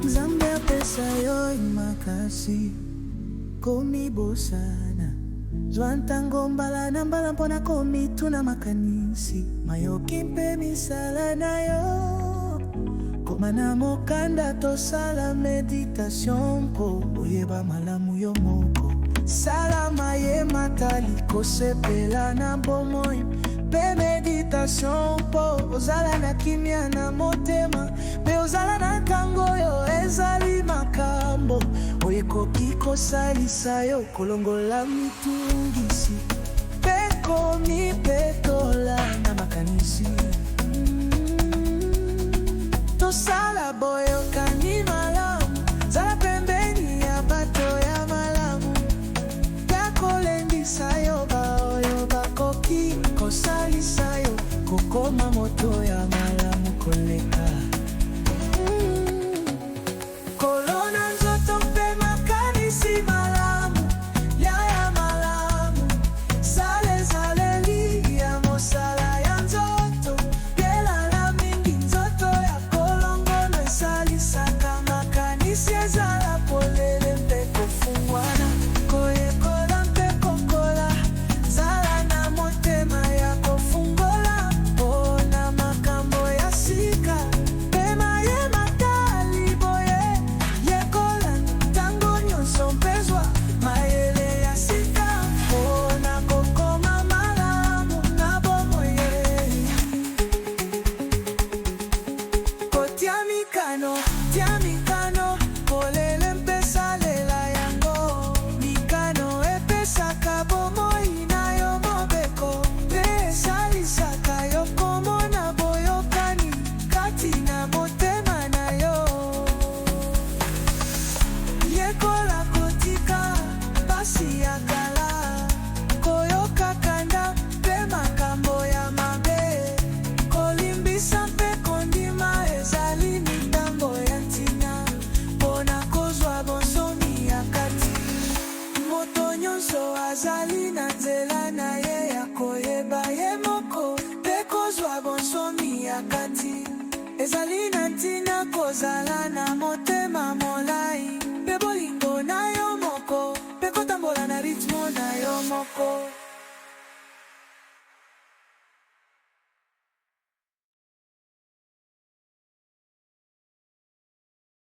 Nzambe apesa yo makasi komi bosana zwa ntango mbala na mbala mpona komituna makanisi mayoki mpe misala na yo koma na mokanda tosala meditation mpo oyeba malamu yo moko sala mayema tali kosepela na bomoi mpe meditation mpo ozala na kimia na motema mpe ozala na ntango oyo ezali makambo oyekoki kosalisa yo kolongola mitungisi mpe komipetola na makanisi tosala boyokani malamu zala pembeni ya bato ya malamu ya kolendisa yo baoyo bakoki kosalisa yo kokoma moto ya malamu koleka kolona nzoto mpe makanisi malamu ya malamu sale zaleli ya mosala ya nzoto yelala mingi nzoto ya kolongono esalisaka makanisi ezala polele mpe kofungwana koyekola mpe kokola zala na motema ya kofungola mpona makambo ya sika mpe mayema tali boye yekola ntango nyonso mpezwa mayele ya sika mpona kokoma malamu na bomoye kotia mikano polele mpe salela yango mikano epesaka bomoi na yo mobeko mpe esalisaka yo komona boyokani kati na motema na yo yekola kotika pasi ya kala koyoka kanda mpe makambo ya mabe kolimbisa mpe kondima ezali mitambo ya ntina mpona kozwa bonsomi ya kati moto nyonso azali na nzela na ye ya koyeba ye moko mpe kozwa bonsomi ya kati ezali na ntina kozala na moto